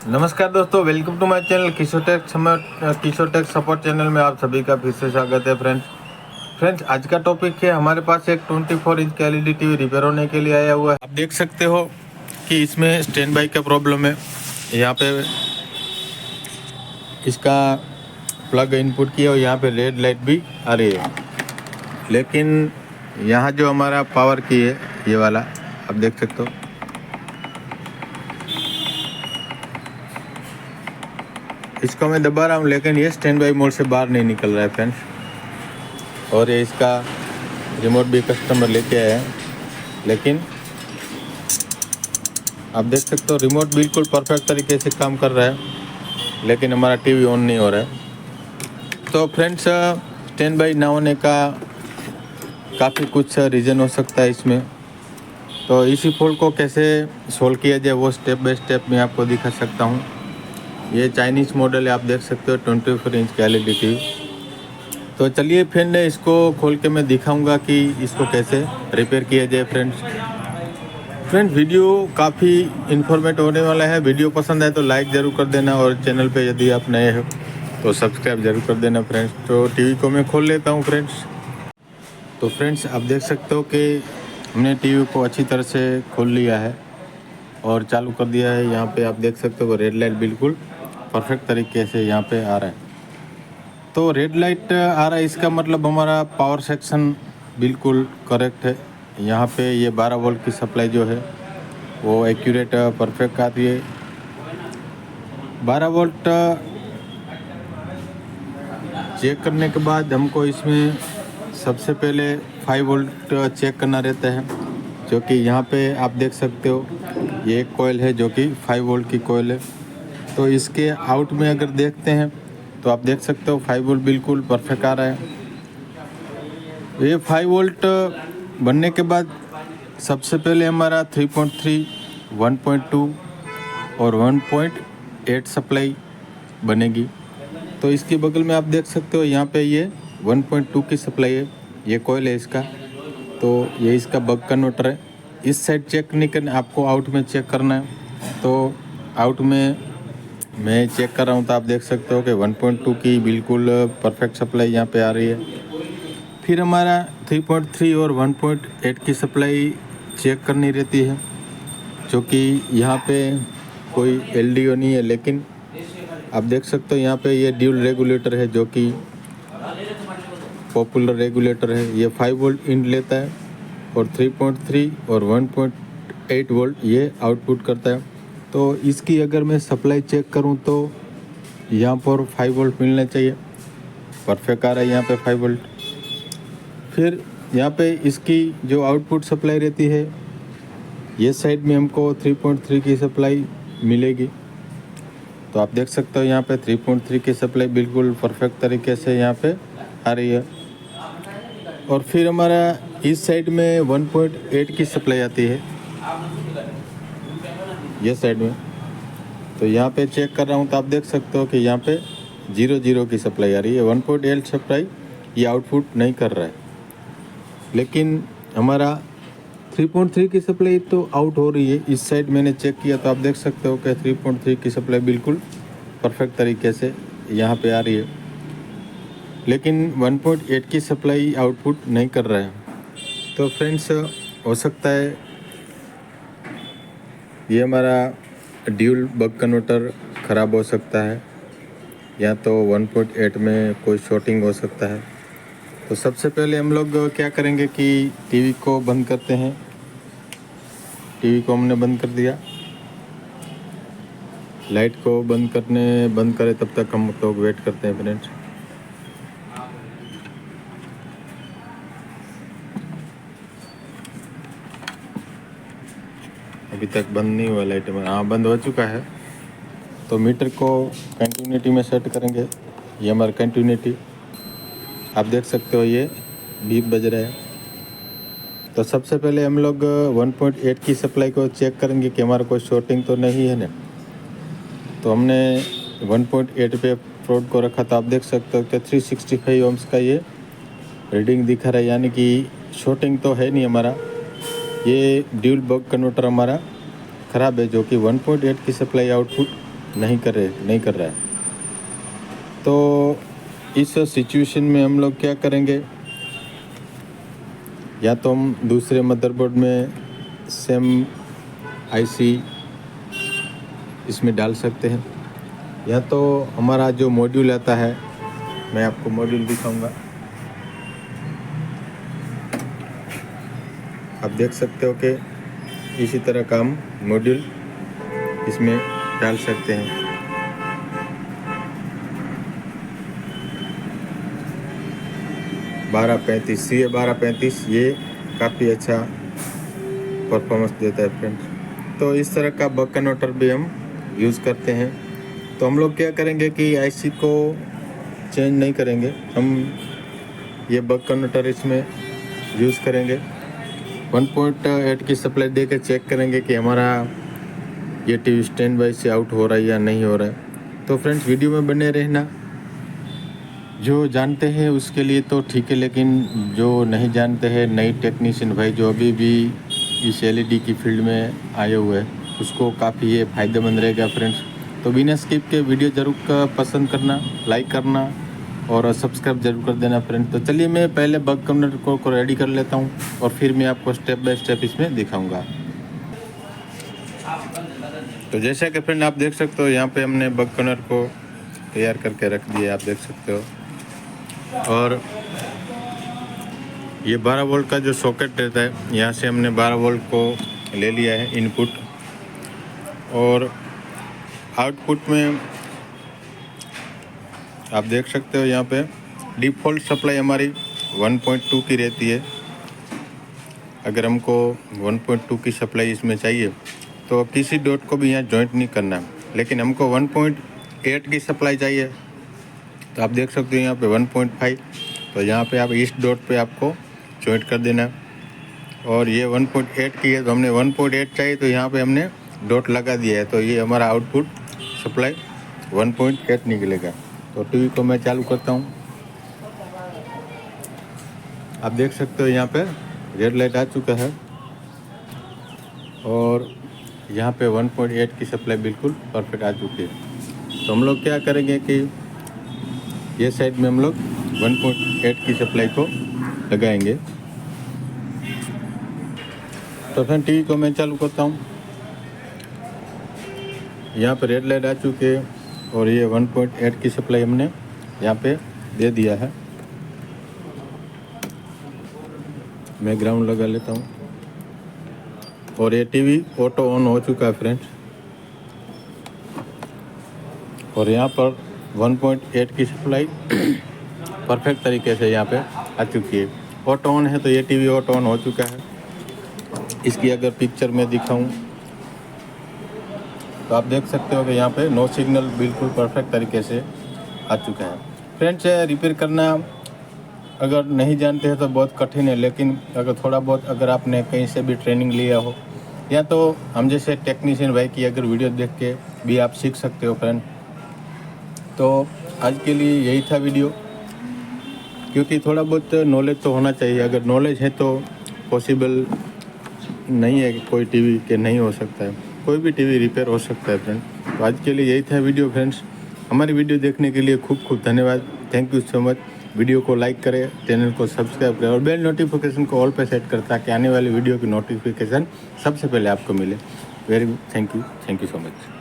नमस्कार दोस्तों, welcome to my channel Kishore tech support channel में आप सभी का फिर से स्वागत है फ्रेंड्स आज का टॉपिक है, हमारे पास एक 24 इंच का एलईडी टीवी रिपेयर होने के लिए आया हुआ है। आप देख सकते हो कि इसमें स्टैंड बाई का प्रॉब्लम है। यहाँ पे इसका प्लग इनपुट किया और यहाँ पे रेड लाइट भी आ रही है, लेकिन यहाँ जो हमारा पावर की है ये वाला आप देख सकते हो, इसको मैं दबा रहा हूँ लेकिन ये स्टैंड बाई मोड से बाहर नहीं निकल रहा है फ्रेंड्स। और ये इसका रिमोट भी कस्टमर लेके आया है, लेकिन आप देख सकते हो रिमोट बिल्कुल परफेक्ट तरीके से काम कर रहा है, लेकिन हमारा टीवी ऑन नहीं हो रहा है। तो फ्रेंड्स, स्टैंड बाई ना होने का काफ़ी कुछ रीज़न हो सकता है इसमें। तो इसी फॉल्ट को कैसे सोल्व किया जाए वो स्टेप बाय स्टेप मैं आपको दिखा सकता हूँ। ये चाइनीज़ मॉडल है, आप देख सकते हो 24 इंच का एलईडी टीवी। तो चलिए फिर इसको खोल के मैं दिखाऊंगा कि इसको कैसे रिपेयर किया जाए फ्रेंड्स वीडियो काफ़ी इन्फॉर्मेटिव होने वाला है। वीडियो पसंद आए तो लाइक ज़रूर कर देना, और चैनल पे यदि आप नए हो तो सब्सक्राइब ज़रूर कर देना फ्रेंड्स। तो टीवी को मैं खोल लेता हूँ फ्रेंड्स। तो फ्रेंड्स आप देख सकते हो कि हमने टीवी को अच्छी तरह से खोल लिया है और चालू कर दिया है। यहाँ पे आप देख सकते हो रेड लाइट बिल्कुल परफेक्ट तरीके से यहाँ पे आ रहा है। तो रेड लाइट आ रहा है, इसका मतलब हमारा पावर सेक्शन बिल्कुल करेक्ट है। यहाँ पे ये 12 वोल्ट की सप्लाई जो है वो एक्यूरेट परफेक्ट आती है। 12 वोल्ट चेक करने के बाद हमको इसमें सबसे पहले 5 वोल्ट चेक करना रहता है, जो कि यहाँ पे आप देख सकते हो ये एक कॉइल है जो कि 5 वोल्ट की कॉइल है। तो इसके आउट में अगर देखते हैं तो आप देख सकते हो 5 वोल्ट बिल्कुल परफेक्ट आ रहा है। ये 5 वोल्ट बनने के बाद सबसे पहले हमारा 3.3, 1.2 और 1.8 सप्लाई बनेगी। तो इसके बगल में आप देख सकते हो यहाँ पे ये 1.2 की सप्लाई है, ये कॉइल है इसका। तो ये इसका बक कन्वर्टर है। इस साइड चेक नहीं करना, आपको आउट में चेक करना है। तो आउट में मैं चेक कर रहा हूँ, तो आप देख सकते हो कि 1.2 की बिल्कुल परफेक्ट सप्लाई यहाँ पे आ रही है। फिर हमारा 3.3 और 1.8 की सप्लाई चेक करनी रहती है, जो कि यहाँ पे कोई एलडीओ नहीं है, लेकिन आप देख सकते हो यहाँ पे ये ड्यूल रेगुलेटर है, जो कि पॉपुलर रेगुलेटर है। ये 5 वोल्ट इन लेता है और 3.3 और 1.8 वोल्ट ये आउटपुट करता है। तो इसकी अगर मैं सप्लाई चेक करूं तो यहाँ पर 5 वोल्ट मिलना चाहिए, परफेक्ट आ रहा है यहाँ पे 5 वोल्ट। फिर यहाँ पे इसकी जो आउटपुट सप्लाई रहती है, ये साइड में हमको 3.3 की सप्लाई मिलेगी। तो आप देख सकते हो यहाँ पे 3.3 की सप्लाई बिल्कुल परफेक्ट तरीके से यहाँ पे आ रही है। और फिर हमारा इस साइड में 1.8 की सप्लाई आती है, ये साइड में। तो यहाँ पे चेक कर रहा हूँ तो आप देख सकते हो कि यहाँ पे 0 की सप्लाई आ रही है। 1.8 सप्लाई ये आउटपुट नहीं कर रहा है, लेकिन हमारा 3.3 की सप्लाई तो आउट हो रही है। इस साइड मैंने चेक किया तो आप देख सकते हो कि 3.3 की सप्लाई बिल्कुल परफेक्ट तरीके से यहाँ पे आ रही है, लेकिन 1.8 की सप्लाई आउटपुट नहीं कर रहा है। तो फ्रेंड्स, हो सकता है ये हमारा ड्यूल बक कन्वर्टर ख़राब हो सकता है, या तो 1.8 में कोई शॉर्टिंग हो सकता है। तो सबसे पहले हम लोग क्या करेंगे कि टीवी को बंद करते हैं। टीवी को हमने बंद कर दिया, लाइट को बंद करें तब तक हम लोग वेट करते हैं फ्रेंड्स। अभी तक बंद नहीं हुआ लाइट में, हाँ बंद हो चुका है। तो मीटर को कंटिन्यूटी में सेट करेंगे। ये हमारा कंटिन्यूटी आप देख सकते हो, ये बीप बज रहा है। तो सबसे पहले हम लोग 1.8 की सप्लाई को चेक करेंगे कि हमारा कोई शॉर्टिंग तो नहीं है ना। तो हमने 1.8 पे प्रोड को रखा, तो आप देख सकते हो कि 365 ओम्स का ये रीडिंग दिखा रहा है, यानी कि शॉर्टिंग तो है नहीं हमारा। ये ड्यूल बक कन्वर्टर हमारा ख़राब है, जो कि 1.8 की सप्लाई आउटपुट नहीं कर रहा है। तो इस सिचुएशन में हम लोग क्या करेंगे, या तो हम दूसरे मदरबोर्ड में सेम आईसी इसमें डाल सकते हैं, या तो हमारा जो मॉड्यूल आता है, मैं आपको मॉड्यूल दिखाऊंगा। आप देख सकते हो कि इसी तरह का हम मॉड्यूल इसमें डाल सकते हैं। CA 1235 ये काफ़ी अच्छा परफॉर्मेंस देता है फ्रेंड्स। तो इस तरह का बक कन्वर्टर भी हम यूज़ करते हैं। तो हम लोग क्या करेंगे कि आईसी को चेंज नहीं करेंगे, हम ये बक कन्वर्टर इसमें यूज़ करेंगे। 1.8 की सप्लाई दे के चेक करेंगे कि हमारा ये टीवी स्टैंड बाई से आउट हो रहा है या नहीं हो रहा है। तो फ्रेंड्स वीडियो में बने रहना। जो जानते हैं उसके लिए तो ठीक है, लेकिन जो नहीं जानते हैं, नई टेक्नीशियन भाई जो अभी भी इस एलईडी की फील्ड में आए हुए हैं, उसको काफ़ी ये फ़ायदेमंद रहेगा फ्रेंड्स। तो बिना स्किप के वीडियो ज़रूर पसंद करना, लाइक करना और सब्सक्राइब जरूर कर देना फ्रेंड। तो चलिए मैं पहले बक कन्वर्टर को रेडी कर लेता हूँ और फिर मैं आपको स्टेप बाय स्टेप इसमें दिखाऊंगा। तो जैसा कि फ्रेंड आप देख सकते हो, यहाँ पे हमने बक कन्वर्टर को तैयार करके रख दिया, आप देख सकते हो। और ये 12 वोल्ट का जो सॉकेट रहता है, यहाँ से हमने 12 वोल्ट को ले लिया है इनपुट, और आउटपुट में आप देख सकते हो यहाँ पे डिफ़ॉल्ट सप्लाई हमारी 1.2 की रहती है। अगर हमको 1.2 की सप्लाई इसमें चाहिए तो किसी डॉट को भी यहाँ जॉइंट नहीं करना, लेकिन हमको 1.8 की सप्लाई चाहिए। तो आप देख सकते हो यहाँ पे 1.5, तो यहाँ पे आप इस डॉट पे आपको जॉइंट कर देना। और ये 1.8 की है तो हमने 1.8 चाहिए, तो यहाँ पे हमने डॉट लगा दिया है, तो ये हमारा आउटपुट सप्लाई 1.8 निकलेगा। तो टीवी को मैं चालू करता हूँ। आप देख सकते हो यहाँ पे रेड लाइट आ चुका है और यहाँ पे 1.8 की सप्लाई बिल्कुल परफेक्ट आ चुकी है। तो हम लोग क्या करेंगे कि ये साइड में हम लोग 1.8 की सप्लाई को लगाएंगे। तो फिर टीवी को मैं चालू करता हूँ। यहाँ पे रेड लाइट आ चुकी है और ये 1.8 की सप्लाई हमने यहाँ पे दे दिया है। मैं ग्राउंड लगा लेता हूँ और ये टीवी ऑटो ऑन हो चुका है फ्रेंड्स। और यहाँ पर 1.8 की सप्लाई परफेक्ट तरीके से यहाँ पे आ चुकी है। ऑटो ऑन है तो ये टीवी ऑटो ऑन हो चुका है। इसकी अगर पिक्चर में दिखाऊं तो आप देख सकते हो कि यहाँ पे नो सिग्नल बिल्कुल परफेक्ट तरीके से आ चुका है। फ्रेंड्स रिपेयर करना अगर नहीं जानते हैं तो बहुत कठिन है, लेकिन अगर थोड़ा बहुत अगर आपने कहीं से भी ट्रेनिंग लिया हो, या तो हम जैसे टेक्नीशियन भाई की अगर वीडियो देख के भी आप सीख सकते हो फ्रेंड। तो आज के लिए यही था वीडियो, क्योंकि थोड़ा बहुत नॉलेज तो होना चाहिए। अगर नॉलेज है तो पॉसिबल नहीं है कि कोई टीवी के नहीं हो सकता है, कोई भी टीवी रिपेयर हो सकता है फ्रेंड। तो आज के लिए यही था वीडियो फ्रेंड्स। हमारी वीडियो देखने के लिए खूब खूब धन्यवाद, thank you so much. Video को लाइक करें, चैनल को सब्सक्राइब करें और बेल नोटिफिकेशन को ऑल पे सेट करें ताकि आने वाली वीडियो की नोटिफिकेशन सबसे पहले आपको मिले। Very thank you so much.